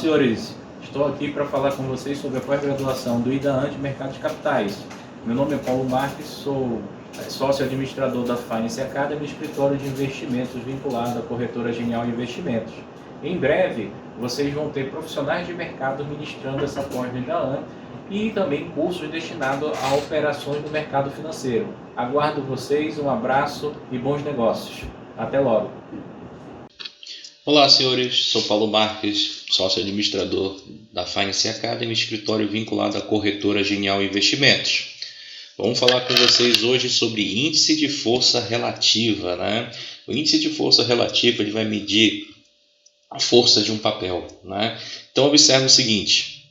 senhores, estou aqui para falar com vocês sobre a pós-graduação do IDAAN de Mercado de Capitais. Meu nome é Paulo Marques, sou sócio administrador da Finance Academy, escritório de investimentos vinculado à corretora Genial Investimentos. Em breve, vocês vão ter profissionais de mercado ministrando essa pós do IDAAN e também cursos destinados a operações no mercado financeiro. Aguardo vocês, um abraço e bons negócios. Até logo! Olá, senhores. Sou Paulo Marques, sócio administrador da Finance Academy, escritório vinculado à corretora Genial Investimentos. Vamos falar com vocês hoje sobre índice de força relativa, né? O índice de força relativa ele vai medir a força de um papel, né? Então, observe o seguinte.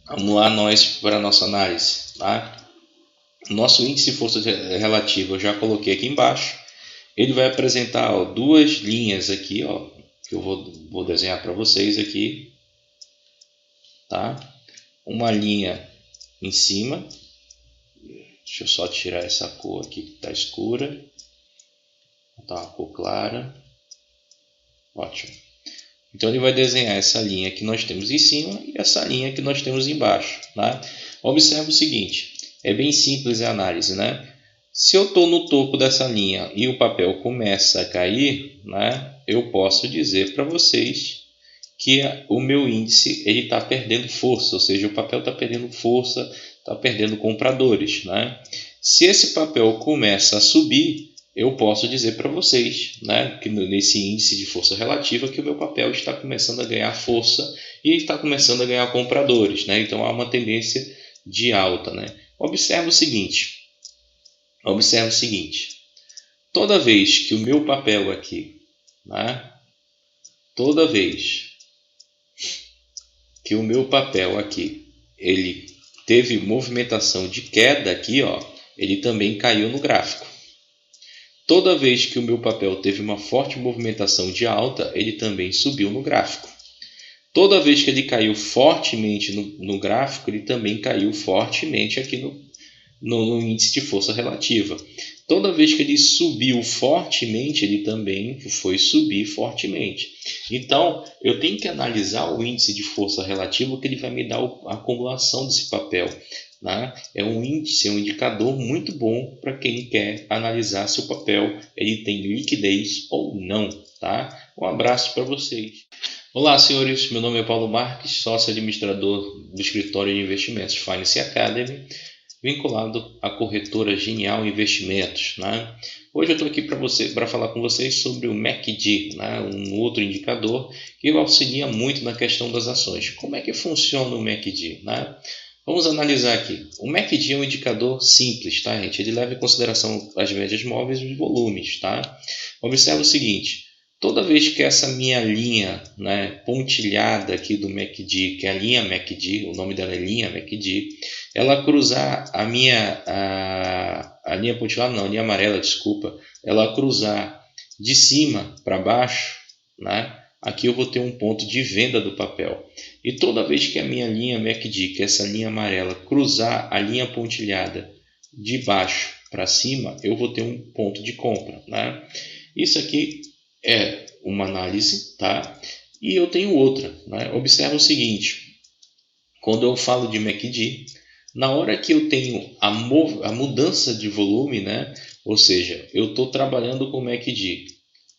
Vamos lá nós para a nossa análise, tá? Nosso índice de força relativa eu já coloquei aqui embaixo. Ele vai apresentar duas linhas aqui, que eu vou desenhar para vocês aqui, tá? Uma linha em cima, deixa eu só tirar essa cor aqui que está escura, vou botar uma cor clara, ótimo. Então ele vai desenhar essa linha que nós temos em cima e essa linha que nós temos embaixo, tá? Observe o seguinte, é bem simples a análise, né? Se eu estou no topo dessa linha e o papel começa a cair, né, eu posso dizer para vocês que o meu índice está perdendo força, ou seja, o papel está perdendo força, está perdendo compradores, né? Se esse papel começa a subir, eu posso dizer para vocês, né, que nesse índice de força relativa que o meu papel está começando a ganhar força e está começando a ganhar compradores, né? Então há uma tendência de alta, né? Observe o seguinte, toda vez que o meu papel aqui, né, toda vez que o meu papel aqui, ele teve movimentação de queda aqui, ele também caiu no gráfico. Toda vez que o meu papel teve uma forte movimentação de alta, ele também subiu no gráfico. Toda vez que ele caiu fortemente no gráfico, ele também caiu fortemente aqui no índice de força relativa. Toda vez que ele subiu fortemente, ele também foi subir fortemente. Então, eu tenho que analisar o índice de força relativa, que ele vai me dar a acumulação desse papel, né? É um índice, é um indicador muito bom para quem quer analisar se o papel ele tem liquidez ou não, tá? Um abraço para vocês. Olá, senhores. Meu nome é Paulo Marques, sócio administrador do escritório de investimentos Finance Academy, vinculado à corretora Genial Investimentos, né? Hoje eu estou aqui para falar com vocês sobre o MACD, né? Um outro indicador que auxilia muito na questão das ações. Como é que funciona o MACD, né? Vamos analisar aqui. O MACD é um indicador simples, tá, gente? Ele leva em consideração as médias móveis e os volumes, tá? Observe o seguinte. Toda vez que essa minha linha, né, pontilhada aqui do MACD, que é a linha MACD, o nome dela é linha MACD, ela cruzar a linha pontilhada, não, a linha amarela, desculpa, ela cruzar de cima para baixo, né, aqui eu vou ter um ponto de venda do papel. E toda vez que a minha linha MACD, que é essa linha amarela, cruzar a linha pontilhada de baixo para cima, eu vou ter um ponto de compra, né? Isso aqui é uma análise, tá? E eu tenho outra, né? Observa o seguinte, quando eu falo de MACD, na hora que eu tenho a mudança de volume, né? Ou seja, eu estou trabalhando com MACD,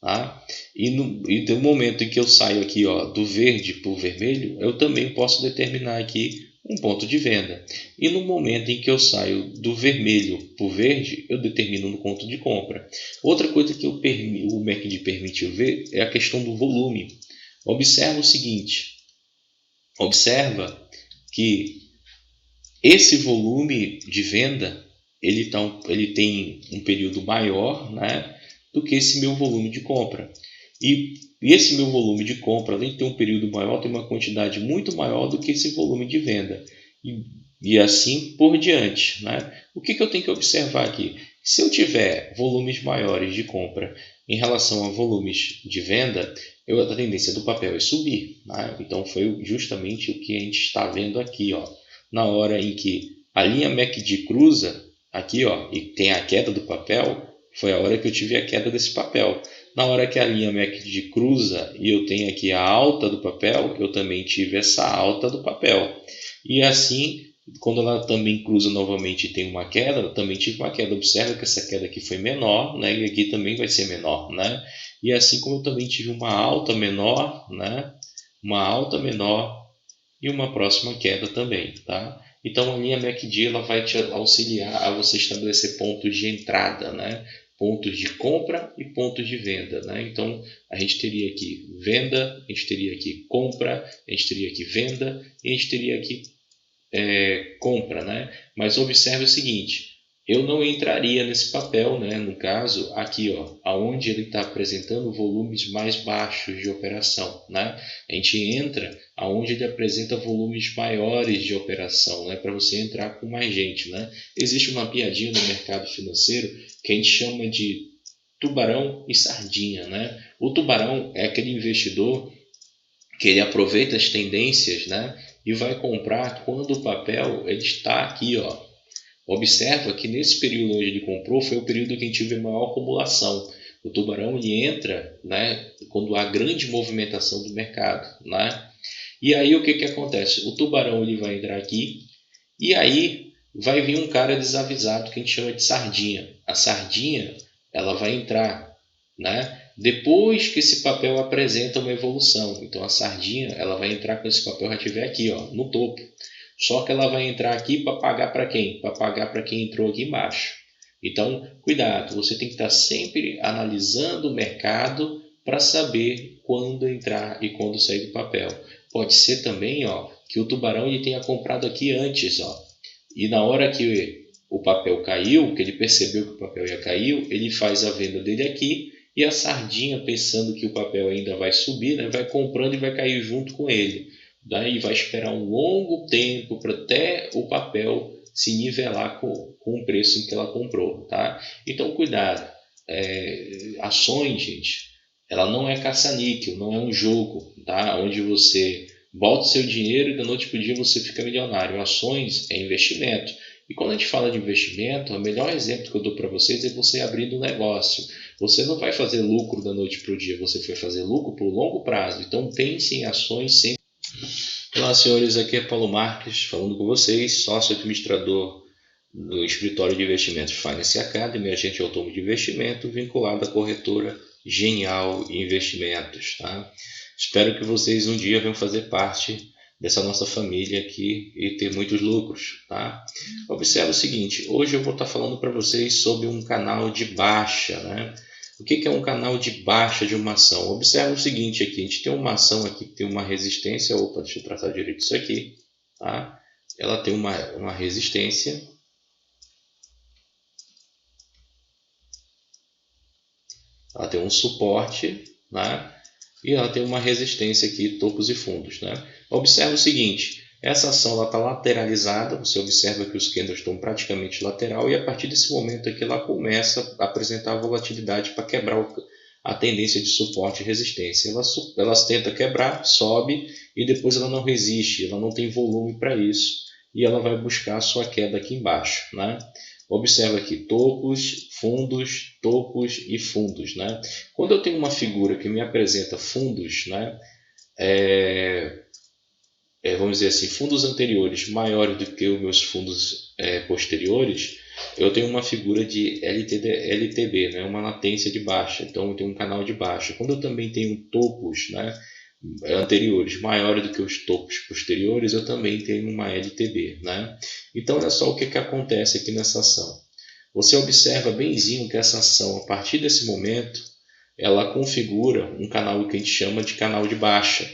tá? E no momento em que eu saio aqui, do verde para o vermelho, eu também posso determinar aqui um ponto de venda. E no momento em que eu saio do vermelho para o verde, eu determino um ponto de compra. Outra coisa que o MACD permite eu ver é a questão do volume. Observa o seguinte, observa que esse volume de venda ele tem um período maior, né, do que esse meu volume de compra. E esse meu volume de compra, além de ter um período maior, tem uma quantidade muito maior do que esse volume de venda. E assim por diante, né? O que eu tenho que observar aqui? Se eu tiver volumes maiores de compra em relação a volumes de venda, a tendência do papel é subir, né? Então foi justamente o que a gente está vendo aqui, na hora em que a linha MACD cruza aqui, e tem a queda do papel, foi a hora que eu tive a queda desse papel. Na hora que a linha MACD cruza e eu tenho aqui a alta do papel, eu também tive essa alta do papel. E assim, quando ela também cruza novamente e tem uma queda, eu também tive uma queda. Observa que essa queda aqui foi menor, né? E aqui também vai ser menor, né? E assim como eu também tive uma alta menor, né? Uma alta menor e uma próxima queda também, tá? Então a linha MACD ela vai te auxiliar a você estabelecer pontos de entrada, né? Pontos de compra e pontos de venda, né? Então a gente teria aqui venda, a gente teria aqui compra, a gente teria aqui venda e a gente teria aqui compra, né? Mas observe o seguinte, eu não entraria nesse papel, né? No caso aqui, ó, aonde ele está apresentando volumes mais baixos de operação, né? A gente entra aonde ele apresenta volumes maiores de operação, né? Para você entrar com mais gente, né? Existe uma piadinha no mercado financeiro que a gente chama de tubarão e sardinha, né? O tubarão é aquele investidor que ele aproveita as tendências, né? E vai comprar quando o papel ele está aqui, ó. Observa que nesse período onde ele comprou foi o período que a gente teve maior acumulação. O tubarão ele entra, né, quando há grande movimentação do mercado, né? E aí o que acontece? O tubarão ele vai entrar aqui e aí vai vir um cara desavisado que a gente chama de sardinha. A sardinha ela vai entrar, né? Depois que esse papel apresenta uma evolução. Então a sardinha ela vai entrar quando esse papel já estiver aqui, ó, no topo. Só que ela vai entrar aqui para pagar para quem? Para pagar para quem entrou aqui embaixo. Então, cuidado, você tem que estar sempre analisando o mercado para saber quando entrar e quando sair do papel. Pode ser também, ó, que o tubarão ele tenha comprado aqui antes, ó, e na hora que o papel caiu, que ele percebeu que o papel ia cair, ele faz a venda dele aqui e a sardinha, pensando que o papel ainda vai subir, né, vai comprando e vai cair junto com ele. Daí vai esperar um longo tempo para até o papel se nivelar com o preço em que ela comprou, tá? Então, cuidado. Ações, gente, ela não é caça-níquel, não é um jogo, tá? Onde você bota o seu dinheiro e da noite para o dia você fica milionário. Ações é investimento. E quando a gente fala de investimento, o melhor exemplo que eu dou para vocês é você abrindo um negócio. Você não vai fazer lucro da noite para o dia, você vai fazer lucro por longo prazo. Então, pense em ações sempre. Olá, senhores, aqui é Paulo Marques falando com vocês, sócio administrador do escritório de investimentos Finance Academy, agente autônomo de investimento vinculado à corretora Genial Investimentos. Tá? Espero que vocês um dia venham fazer parte dessa nossa família aqui e ter muitos lucros. Tá? Observe o seguinte, hoje eu vou estar falando para vocês sobre um canal de baixa, né? O que é um canal de baixa de uma ação? Observe o seguinte aqui, a gente tem uma ação aqui que tem uma resistência, opa, deixa eu traçar direito isso aqui, tá? Ela tem uma resistência, ela tem um suporte, né? E ela tem uma resistência aqui, topos e fundos, né? Observe o seguinte, essa ação está lateralizada, você observa que os candles estão praticamente lateral e a partir desse momento aqui ela começa a apresentar volatilidade para quebrar a tendência de suporte e resistência. Ela tenta quebrar, sobe e depois ela não resiste, ela não tem volume para isso e ela vai buscar a sua queda aqui embaixo, né? Observa aqui topos e fundos, né? Quando eu tenho uma figura que me apresenta fundos, né? Vamos dizer assim, fundos anteriores maiores do que os meus fundos posteriores, eu tenho uma figura de LTB, né? Uma latência de baixa, então eu tenho um canal de baixa. Quando eu também tenho topos, né? Anteriores maiores do que os topos posteriores, eu também tenho uma LTB, né? Então olha só o que acontece aqui nessa ação. Você observa benzinho que essa ação, a partir desse momento, ela configura um canal que a gente chama de canal de baixa.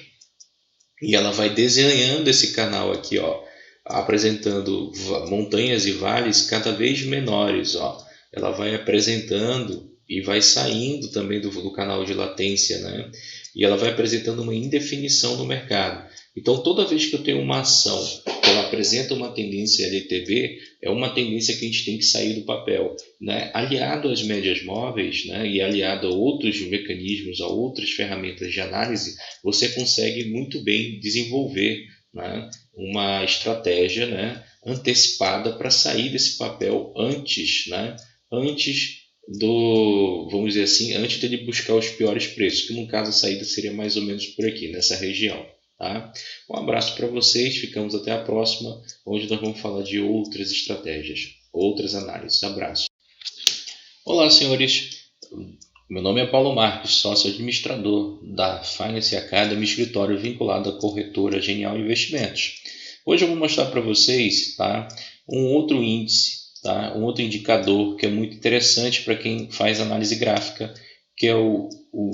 E ela vai desenhando esse canal aqui, ó, apresentando montanhas e vales cada vez menores, ó. Ela vai apresentando e vai saindo também do canal de latência, né? E ela vai apresentando uma indefinição no mercado. Então, toda vez que eu tenho uma ação que ela apresenta uma tendência LTB, é uma tendência que a gente tem que sair do papel, né? Aliado às médias móveis, né? E aliado a outros mecanismos, a outras ferramentas de análise, você consegue muito bem desenvolver, né? Uma estratégia, né? Antecipada para sair desse papel antes, né? Antes vamos dizer assim, antes dele buscar os piores preços, que no caso a saída seria mais ou menos por aqui, nessa região. Tá? Um abraço para vocês, ficamos até a próxima, onde nós vamos falar de outras estratégias, outras análises. Abraço. Olá, senhores. Meu nome é Paulo Marques, sócio administrador da Finance Academy, escritório vinculado à corretora Genial Investimentos. Hoje eu vou mostrar para vocês, tá, um outro índice, tá, um outro indicador que é muito interessante para quem faz análise gráfica, que é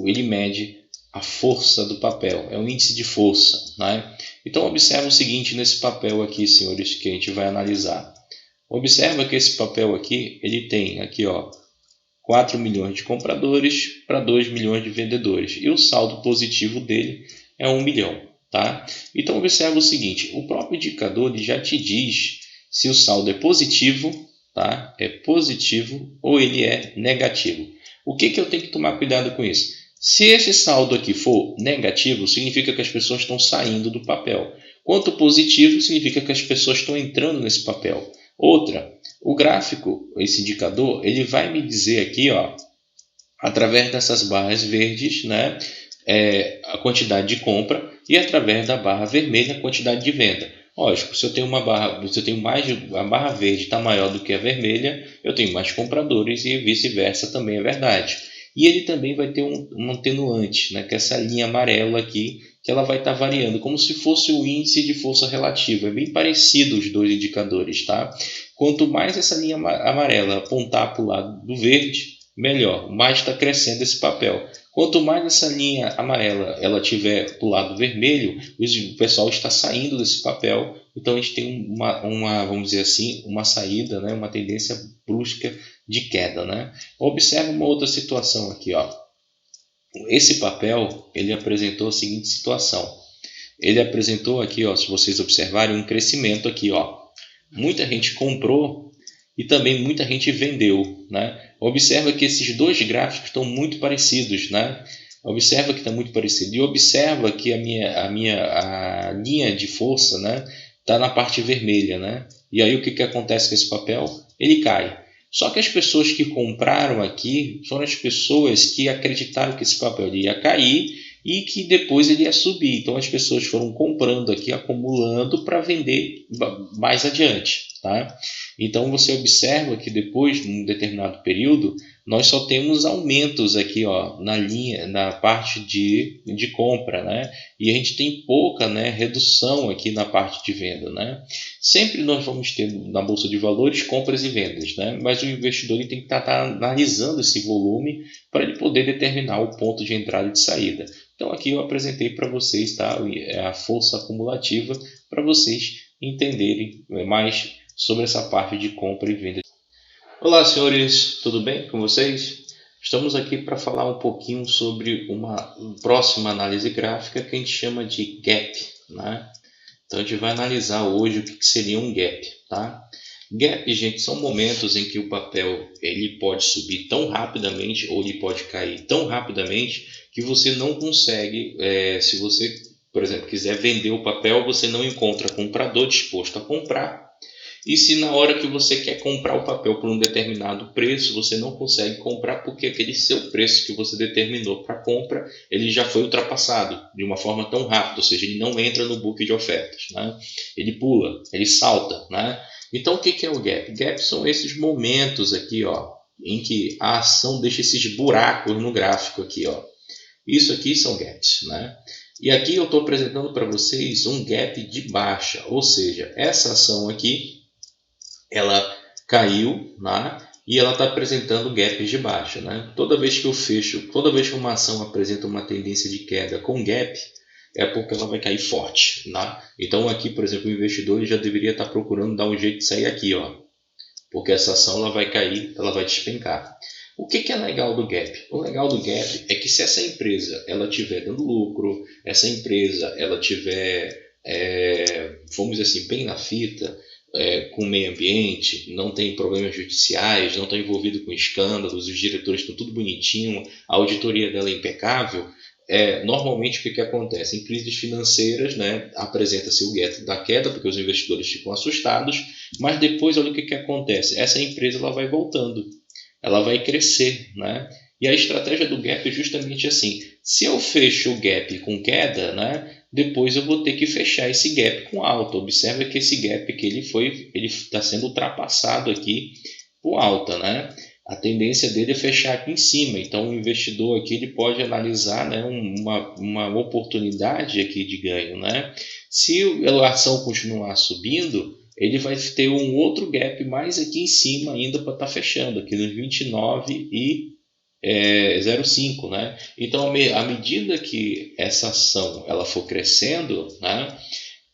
ele mede a força do papel, é um índice de força, né? Então observa o seguinte nesse papel aqui, senhores, que a gente vai analisar. Observa que esse papel aqui, ele tem aqui, ó, 4 milhões de compradores para 2 milhões de vendedores. E o saldo positivo dele é 1 milhão. Tá? Então, observa o seguinte. O próprio indicador ele já te diz se o saldo é positivo, tá? É positivo ou ele é negativo. O que eu tenho que tomar cuidado com isso? Se esse saldo aqui for negativo, significa que as pessoas estão saindo do papel. Quanto positivo, significa que as pessoas estão entrando nesse papel. Outra, o gráfico, esse indicador, ele vai me dizer aqui, ó, através dessas barras verdes, né, a quantidade de compra e através da barra vermelha a quantidade de venda. Lógico, se eu tenho a barra verde está maior do que a vermelha, eu tenho mais compradores e vice-versa também é verdade. E ele também vai ter um atenuante, né, que é essa linha amarela aqui, que ela vai estar variando, como se fosse o índice de força relativa. É bem parecido os dois indicadores, tá? Quanto mais essa linha amarela apontar para o lado do verde, melhor, mais está crescendo esse papel. Quanto mais essa linha amarela ela tiver para o lado vermelho, o pessoal está saindo desse papel. Então a gente tem vamos dizer assim, uma saída, né, uma tendência brusca de queda, né? Observe uma outra situação aqui, ó. Esse papel ele apresentou a seguinte situação. Ele apresentou aqui, ó, se vocês observarem, um crescimento aqui, ó. Muita gente comprou e também muita gente vendeu, né? Observa que esses dois gráficos estão muito parecidos, né? Observa que está muito parecido e observa que a linha de força, né, está na parte vermelha, né? E aí o que acontece com esse papel? Ele cai. Só que as pessoas que compraram aqui foram as pessoas que acreditaram que esse papel ia cair e que depois ele ia subir. Então as pessoas foram comprando aqui, acumulando para vender mais adiante, tá? Então você observa que depois, num determinado período, nós só temos aumentos aqui, ó, na parte de compra, né? E a gente tem pouca, né, redução aqui na parte de venda, né? Sempre nós vamos ter na Bolsa de Valores compras e vendas, né? Mas o investidor ele tem que estar analisando esse volume para ele poder determinar o ponto de entrada e de saída. Então aqui eu apresentei para vocês, tá, a força acumulativa para vocês entenderem mais sobre essa parte de compra e venda. Olá, senhores, tudo bem com vocês? Estamos aqui para falar um pouquinho sobre uma próxima análise gráfica que a gente chama de gap, né? Então a gente vai analisar hoje o que seria um gap, tá? Gap, gente, são momentos em que o papel ele pode subir tão rapidamente ou ele pode cair tão rapidamente que você não consegue, se você, por exemplo, quiser vender o papel, você não encontra comprador disposto a comprar. E se na hora que você quer comprar o papel por um determinado preço, você não consegue comprar porque aquele seu preço que você determinou para compra, ele já foi ultrapassado de uma forma tão rápida, ou seja, ele não entra no book de ofertas, né? Ele pula, ele salta, né? Então o que é o gap? Gap são esses momentos aqui, ó, em que a ação deixa esses buracos no gráfico aqui, ó. Isso aqui são gaps, né? E aqui eu estou apresentando para vocês um gap de baixa, ou seja, essa ação aqui ela caiu, né? E ela está apresentando gaps de baixa, né? Toda vez que uma ação apresenta uma tendência de queda com gap, é porque ela vai cair forte, né? Então aqui, por exemplo, o investidor ele já deveria estar procurando dar um jeito de sair aqui, ó, porque essa ação ela vai cair, ela vai despencar. O que é legal do gap? O legal do gap é que se essa empresa ela estiver dando lucro, essa empresa ela estiver, vamos dizer assim, bem na fita, com o meio ambiente, não tem problemas judiciais, não está envolvido com escândalos, os diretores estão tudo bonitinho, a auditoria dela é impecável, normalmente o que acontece? Em crises financeiras, né, apresenta-se o gap da queda, porque os investidores ficam assustados, mas depois olha o que acontece, essa empresa ela vai voltando. ela vai crescer, né? E a estratégia do gap é justamente assim. Se eu fecho o gap com queda, né, depois eu vou ter que fechar esse gap com alta. Observa que esse gap que ele está sendo ultrapassado aqui por alta, né? A tendência dele é fechar aqui em cima. Então o investidor aqui ele pode analisar, né, uma oportunidade aqui de ganho, né? Se a ação continuar subindo, ele vai ter um outro gap mais aqui em cima ainda para estar fechando aqui nos 29,05, né? Então à medida que essa ação ela for crescendo, né,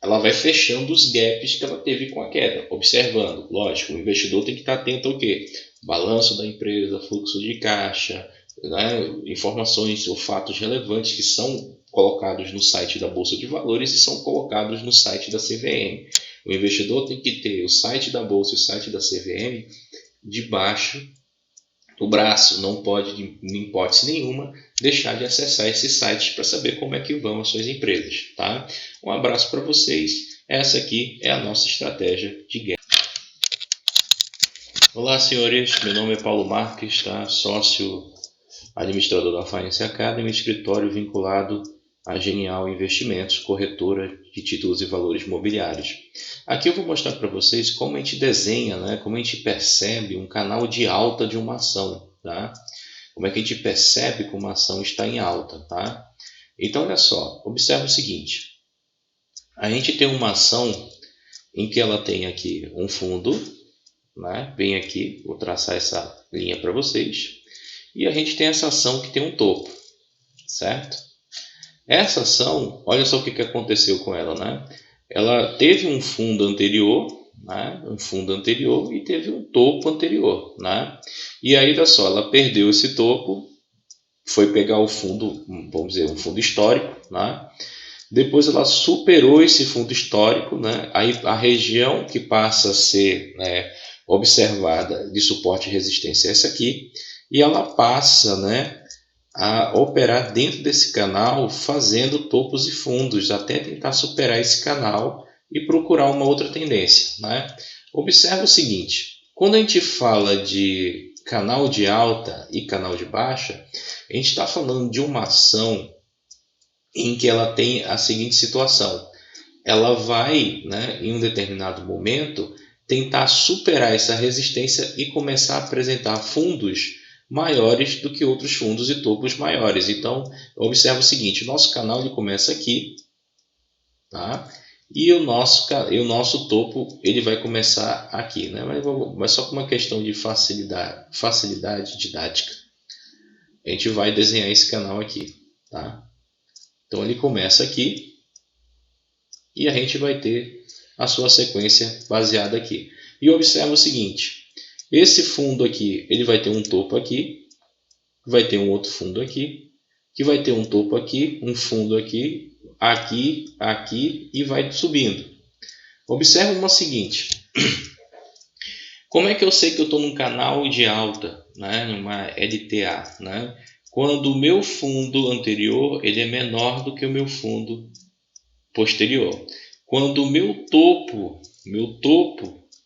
ela vai fechando os gaps que ela teve com a queda, observando. Lógico, o investidor tem que estar atento ao quê? Balanço da empresa, fluxo de caixa, né, informações ou fatos relevantes que são colocados no site da Bolsa de Valores e são colocados no site da CVM. O investidor tem que ter o site da Bolsa e o site da CVM debaixo do braço. Não pode, em hipótese nenhuma, deixar de acessar esses sites para saber como é que vão as suas empresas. Tá? Um abraço para vocês. Essa aqui é a nossa estratégia de guerra. Olá, senhores. Meu nome é Paulo Marques, tá? Sócio administrador da Finance Academy, escritório vinculado a Genial Investimentos, corretora de títulos e valores imobiliários. Aqui eu vou mostrar para vocês como a gente desenha, né, como a gente percebe um canal de alta de uma ação. Tá? Como é que a gente percebe que uma ação está em alta. Tá? Então, olha só, observe o seguinte. A gente tem uma ação em que ela tem aqui um fundo, né, bem aqui, vou traçar essa linha para vocês. E a gente tem essa ação que tem um topo, certo? Essa ação, olha só o que aconteceu com ela, né? Ela teve um fundo anterior, né? E teve um topo anterior, né? E aí, olha só, ela perdeu esse topo, foi pegar o fundo, vamos dizer, um fundo histórico, né? Depois ela superou esse fundo histórico, né? Aí a região que passa a ser, né, observada de suporte e resistência é essa aqui, e ela passa, né, a operar dentro desse canal, fazendo topos e fundos, até tentar superar esse canal e procurar uma outra tendência. Né? Observe o seguinte, quando a gente fala de canal de alta e canal de baixa, a gente está falando de uma ação em que ela tem a seguinte situação. Ela vai, né, em um determinado momento, tentar superar essa resistência e começar a apresentar fundos maiores do que outros fundos e topos maiores. Então, observe o seguinte, o nosso canal ele começa aqui, tá? E o nosso topo ele vai começar aqui, né? Mas só por uma questão de facilidade didática, a gente vai desenhar esse canal aqui, tá? Então ele começa aqui e a gente vai ter a sua sequência baseada aqui. E observe o seguinte, esse fundo aqui, ele vai ter um topo aqui, vai ter um outro fundo aqui, que vai ter um topo aqui, um fundo aqui, aqui e vai subindo. Observe o seguinte, como é que eu sei que eu estou num canal de alta, né, numa LTA, né? Quando o meu fundo anterior ele é menor do que o meu fundo posterior. Quando o meu topo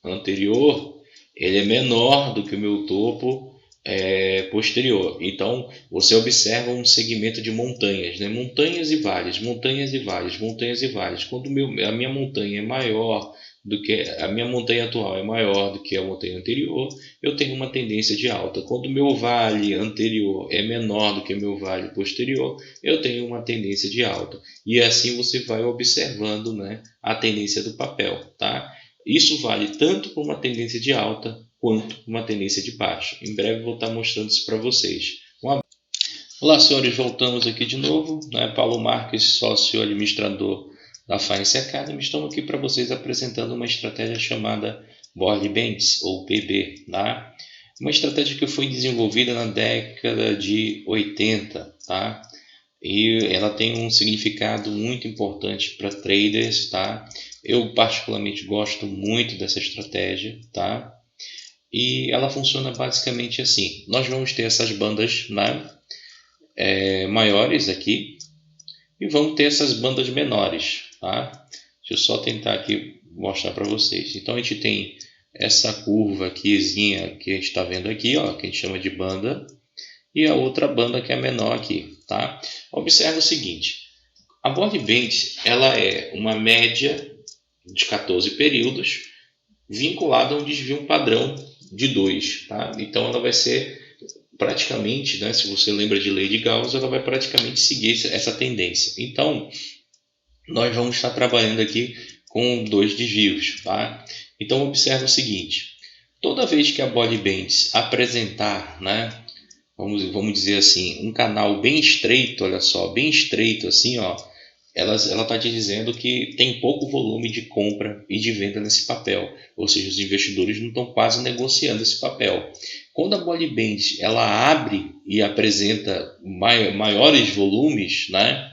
anterior ele é menor do que o meu topo posterior. Então, você observa um segmento de montanhas, né? Montanhas e vales, montanhas e vales, montanhas e vales. Quando a minha montanha é maior do que a minha montanha atual é maior do que a montanha anterior, eu tenho uma tendência de alta. Quando o meu vale anterior é menor do que o meu vale posterior, eu tenho uma tendência de alta. E assim você vai observando, né, a tendência do papel, tá? Isso vale tanto para uma tendência de alta quanto uma tendência de baixa. Em breve vou estar mostrando isso para vocês. Olá, senhores, voltamos aqui de novo. Né? Paulo Marques, sócio administrador da Finance Academy. Estamos aqui para vocês apresentando uma estratégia chamada Bollinger Bands, ou BB. Tá? Uma estratégia que foi desenvolvida na década de 80. Tá? E ela tem um significado muito importante para traders. Tá? Eu particularmente gosto muito dessa estratégia, tá? E ela funciona basicamente assim. Nós vamos ter essas bandas, né, maiores aqui e vamos ter essas bandas menores, tá? Deixa eu só tentar aqui mostrar para vocês. Então a gente tem essa curva aquizinha que a gente está vendo aqui, ó, que a gente chama de banda, e a outra banda que é menor aqui, tá? Observe o seguinte, a Body Band ela é uma média de 14 períodos vinculada a um desvio padrão de 2, tá? Então ela vai ser praticamente, né, se você lembra de lei de Gauss, ela vai praticamente seguir essa tendência. Então, nós vamos estar trabalhando aqui com 2 desvios, tá? Então, observe o seguinte, toda vez que a Body Band apresentar, né, vamos dizer assim, um canal bem estreito, olha só, bem estreito assim, ó, ela está te dizendo que tem pouco volume de compra e de venda nesse papel, ou seja, os investidores não estão quase negociando esse papel. Quando a Body Band ela abre e apresenta maiores volumes, né?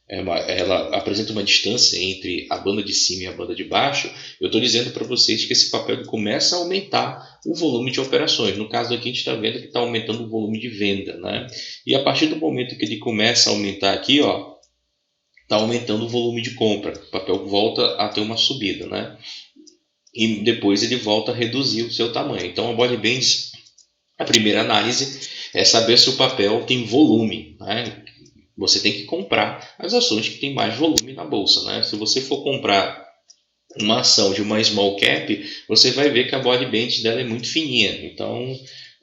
Ela apresenta uma distância entre a banda de cima e a banda de baixo, eu estou dizendo para vocês que esse papel começa a aumentar o volume de operações. No caso aqui a gente está vendo que está aumentando o volume de venda, né? E a partir do momento que ele começa a aumentar aqui, ó, está aumentando o volume de compra. O papel volta a ter uma subida, né? E depois ele volta a reduzir o seu tamanho. Então a Body Band, a primeira análise é saber se o papel tem volume, né? Você tem que comprar as ações que têm mais volume na bolsa, né? Se você for comprar uma ação de uma small cap, você vai ver que a Body Band dela é muito fininha. Então,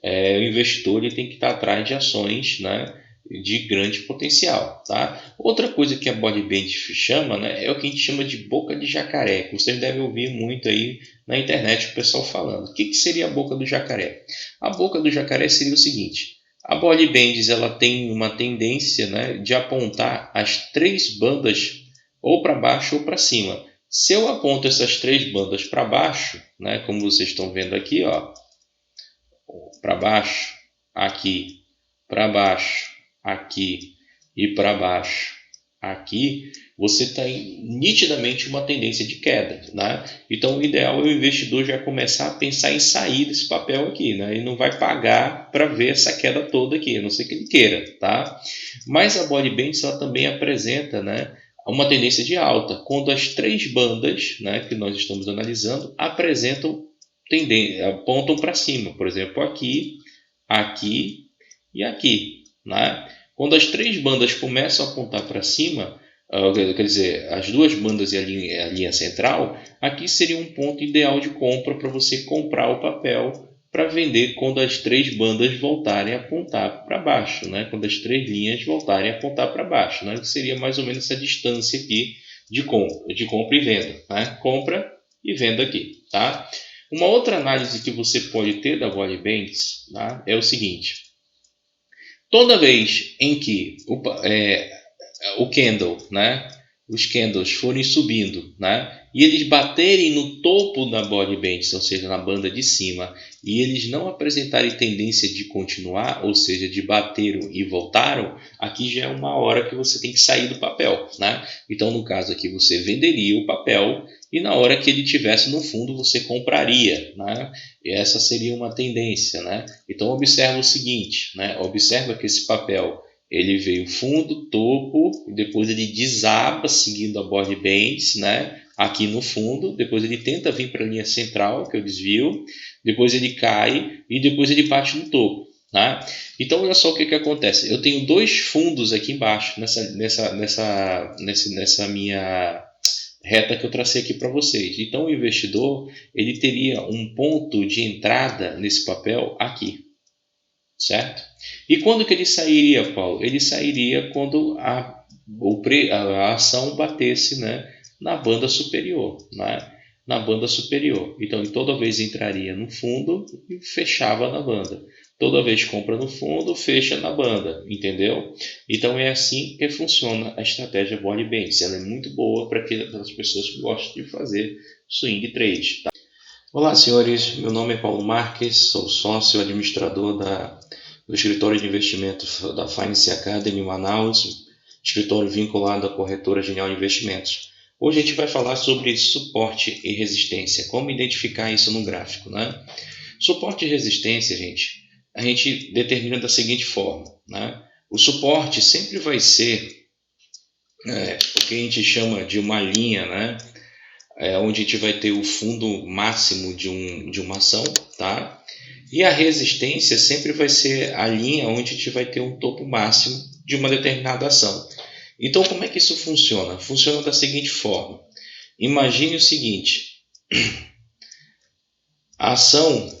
o investidor ele tem que estar atrás de ações, né, de grande potencial, tá? Outra coisa que a Body Band chama, né, é o que a gente chama de boca de jacaré, que vocês devem ouvir muito aí na internet o pessoal falando. O que seria a boca do jacaré? A boca do jacaré seria o seguinte: a Body Band ela tem uma tendência, né, de apontar as 3 bandas ou para baixo ou para cima. Se eu aponto essas 3 bandas para baixo, né, como vocês estão vendo aqui, ó, para baixo, aqui, para baixo, aqui e para baixo, aqui, você tem nitidamente uma tendência de queda, né? Então o ideal é o investidor já começar a pensar em sair desse papel aqui, né? Ele não vai pagar para ver essa queda toda aqui, a não ser que ele queira, tá? Mas a Body Band ela também apresenta, né, uma tendência de alta, quando as 3 bandas, né, que nós estamos analisando apontam para cima, por exemplo, aqui, aqui e aqui, né? Quando as 3 bandas começam a apontar para cima, quer dizer, as 2 bandas e a linha central, aqui seria um ponto ideal de compra para você comprar o papel para vender quando as 3 bandas voltarem a apontar para baixo, né? Quando as 3 linhas voltarem a apontar para baixo, né? Que seria mais ou menos essa distância aqui de compra e venda, né? Compra e venda aqui, tá? Uma outra análise que você pode ter da Body Band, tá, é o seguinte: toda vez em que o candle, né, os candles forem subindo, né, e eles baterem no topo da Body Band, ou seja, na banda de cima, e eles não apresentarem tendência de continuar, ou seja, de bateram e voltaram, aqui já é uma hora que você tem que sair do papel, né? Então, no caso aqui, você venderia o papel e na hora que ele estivesse no fundo, você compraria, né? E essa seria uma tendência, né? Então, observa o seguinte, né? Observa que esse papel ele veio fundo, topo, e depois ele desaba seguindo a Body Band, né? Aqui no fundo, depois ele tenta vir para a linha central, que é o desvio, depois ele cai e depois ele bate no topo, né? Então, olha só o que acontece. Eu tenho 2 fundos aqui embaixo, nessa minha reta que eu tracei aqui para vocês. Então, o investidor ele teria um ponto de entrada nesse papel aqui, certo? E quando que ele sairia, Paulo? Ele sairia quando a ação batesse, né, na banda superior, né? Na banda superior. Então, toda vez entraria no fundo e fechava na banda. Toda vez compra no fundo, fecha na banda, entendeu? Então, é assim que funciona a estratégia Body Band. Ela é muito boa para aquelas pessoas que gostam de fazer swing trade. Tá? Olá, senhores. Meu nome é Paulo Marques, sou sócio administrador do escritório de investimentos da Finance Academy em Manaus, escritório vinculado à corretora Genial Investimentos. Hoje a gente vai falar sobre suporte e resistência, como identificar isso no gráfico, né? Suporte e resistência, a gente determina da seguinte forma, né? O suporte sempre vai ser o que a gente chama de uma linha, né? onde a gente vai ter o fundo máximo de uma ação, tá? E a resistência sempre vai ser a linha onde a gente vai ter um topo máximo de uma determinada ação. Então, como é que isso funciona? Funciona da seguinte forma. Imagine o seguinte. A ação,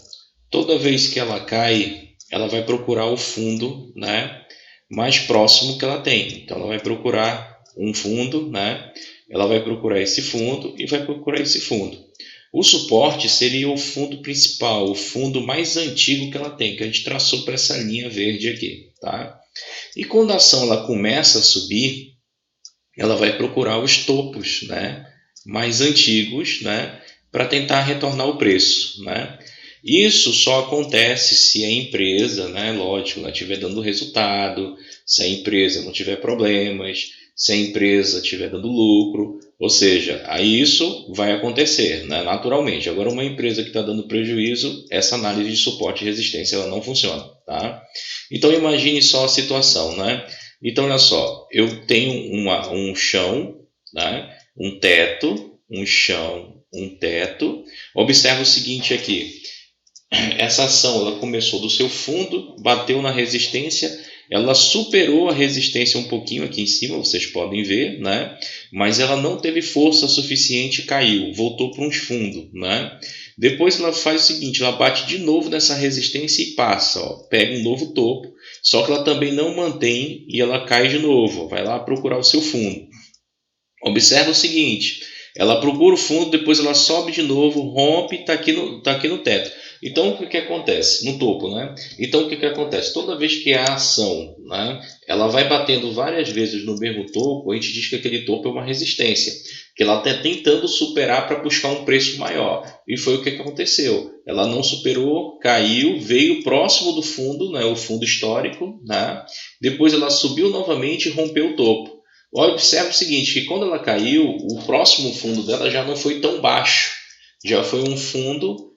toda vez que ela cai, ela vai procurar o fundo, né, mais próximo que ela tem. Então, ela vai procurar um fundo, né? Ela vai procurar esse fundo e vai procurar esse fundo. O suporte seria o fundo principal, o fundo mais antigo que ela tem, que a gente traçou para essa linha verde aqui, tá? E quando a ação ela começa a subir, ela vai procurar os topos, né, mais antigos, né, para tentar retornar o preço, né? Isso só acontece se a empresa, né, lógico, ela estiver dando resultado, se a empresa não tiver problemas, se a empresa estiver dando lucro, ou seja, aí isso vai acontecer, né, naturalmente. Agora, uma empresa que está dando prejuízo, essa análise de suporte e resistência ela não funciona, tá? Então, imagine só a situação, né? Então, olha só, eu tenho um chão, né, um teto, um chão, um teto. Observa o seguinte aqui. Essa ação ela começou do seu fundo, bateu na resistência, ela superou a resistência um pouquinho aqui em cima, vocês podem ver, né? Mas ela não teve força suficiente e caiu, voltou para um fundo, né? Depois ela faz o seguinte, ela bate de novo nessa resistência e passa, ó, pega um novo topo, só que ela também não mantém e ela cai de novo, vai lá procurar o seu fundo. Observa o seguinte, ela procura o fundo, depois ela sobe de novo, rompe, está aqui no teto. Então, o que acontece? No topo, né? Então, o que acontece? Toda vez que a ação, né, ela vai batendo várias vezes no mesmo topo, a gente diz que aquele topo é uma resistência, que ela está tentando superar para buscar um preço maior. E foi o que aconteceu. Ela não superou, caiu, veio próximo do fundo, né, o fundo histórico, né? Depois ela subiu novamente e rompeu o topo. Observe o seguinte, que quando ela caiu, o próximo fundo dela já não foi tão baixo. Já foi um fundo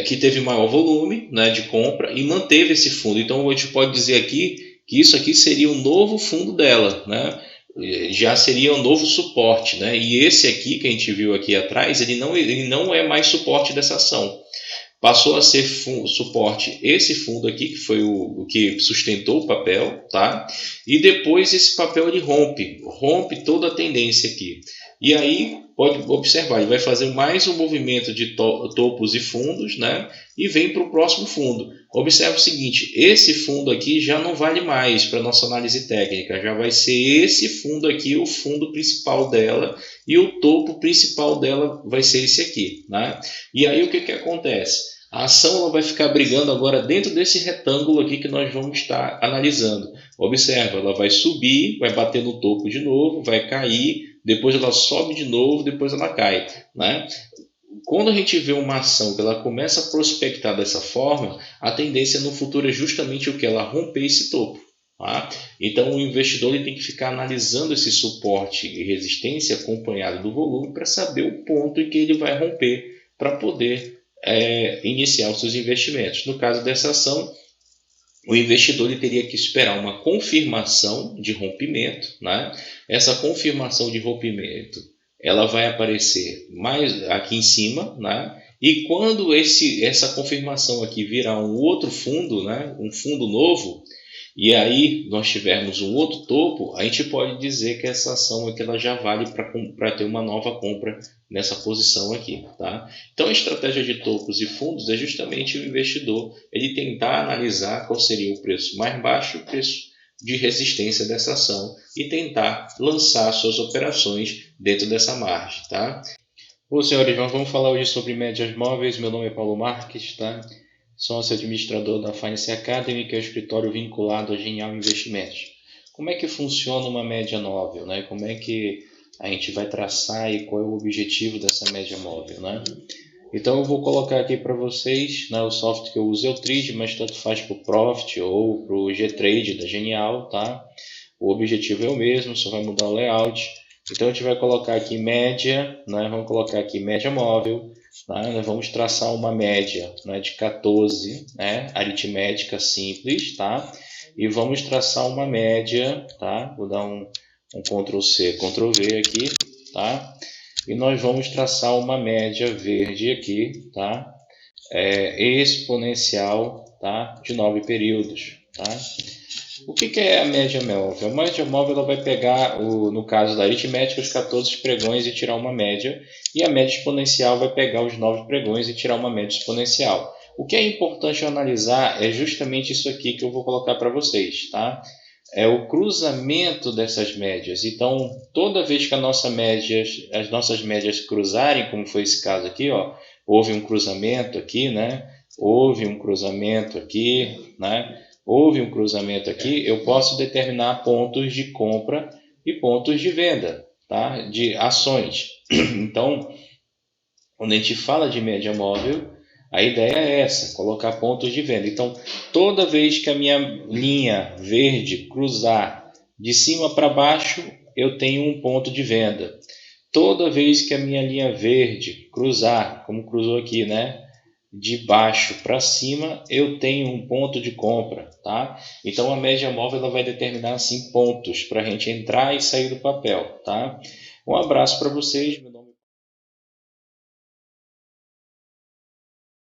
que teve maior volume, né, de compra e manteve esse fundo. Então, a gente pode dizer aqui que isso aqui seria um novo fundo dela, né? Já seria um novo suporte, né? E esse aqui que a gente viu aqui atrás, ele não é mais suporte dessa ação. Passou a ser suporte esse fundo aqui, que foi o que sustentou o papel, tá? E depois esse papel ele rompe toda a tendência aqui. E aí, pode observar, ele vai fazer mais um movimento de topos e fundos, né? E vem para o próximo fundo. Observe o seguinte, esse fundo aqui já não vale mais para a nossa análise técnica, já vai ser esse fundo aqui, o fundo principal dela, e o topo principal dela vai ser esse aqui, né? E aí o que acontece? A ação ela vai ficar brigando agora dentro desse retângulo aqui que nós vamos estar analisando. Observa, ela vai subir, vai bater no topo de novo, vai cair, depois ela sobe de novo, depois ela cai, né? Quando a gente vê uma ação que ela começa a prospectar dessa forma, a tendência no futuro é justamente o que? Ela romper esse topo. Tá? Então o investidor ele tem que ficar analisando esse suporte e resistência acompanhado do volume para saber o ponto em que ele vai romper para poder iniciar os seus investimentos. No caso dessa ação, o investidor ele teria que esperar uma confirmação de rompimento, né? Essa confirmação de rompimento ela vai aparecer mais aqui em cima, né? E quando essa confirmação aqui virar um outro fundo, né? Um fundo novo, e aí nós tivermos um outro topo, a gente pode dizer que essa ação aqui ela já vale para ter uma nova compra nessa posição aqui, tá? Então a estratégia de topos e fundos é justamente o investidor ele tentar analisar qual seria o preço mais baixo e o preço de resistência dessa ação e tentar lançar suas operações dentro dessa margem, tá? Bom, senhores, nós vamos falar hoje sobre médias móveis. Meu nome é Paulo Marques, tá? Sócio administrador da Finance Academy, que é o escritório vinculado a Genial Investimentos. Como é que funciona uma média móvel, né? Como é que a gente vai traçar e qual é o objetivo dessa média móvel, né? Então eu vou colocar aqui para vocês, né, o software que eu uso é o Trade, mas tanto faz para o Profit ou para o G-Trade da Genial, tá? O objetivo é o mesmo, só vai mudar o layout. Então a gente vai colocar aqui média, né? Vamos colocar aqui média móvel. Né? Nós vamos traçar uma média, né, de 14, né, aritmética simples, tá? E vamos traçar uma média, tá? Vou dar um Ctrl+C, Ctrl+V aqui, tá? e nós vamos traçar uma média verde aqui, tá? Exponencial, tá? De 9 períodos, tá? O que é a média móvel? A média móvel ela vai pegar, no caso da aritmética, os 14 pregões e tirar uma média, e a média exponencial vai pegar os 9 pregões e tirar uma média exponencial. O que é importante analisar é justamente isso aqui que eu vou colocar para vocês, tá? É o cruzamento dessas médias. Então, toda vez que as nossas médias cruzarem, como foi esse caso aqui, ó, houve um cruzamento aqui, né? Houve um cruzamento aqui, né? Houve um cruzamento aqui, eu posso determinar pontos de compra e pontos de venda, tá? De ações. Então, quando a gente fala de média móvel, a ideia é essa, colocar pontos de venda. Então, toda vez que a minha linha verde cruzar de cima para baixo, eu tenho um ponto de venda. Toda vez que a minha linha verde cruzar, como cruzou aqui, né? De baixo para cima, eu tenho um ponto de compra, tá? Então, a média móvel ela vai determinar assim, pontos para a gente entrar e sair do papel, tá? Um abraço para vocês.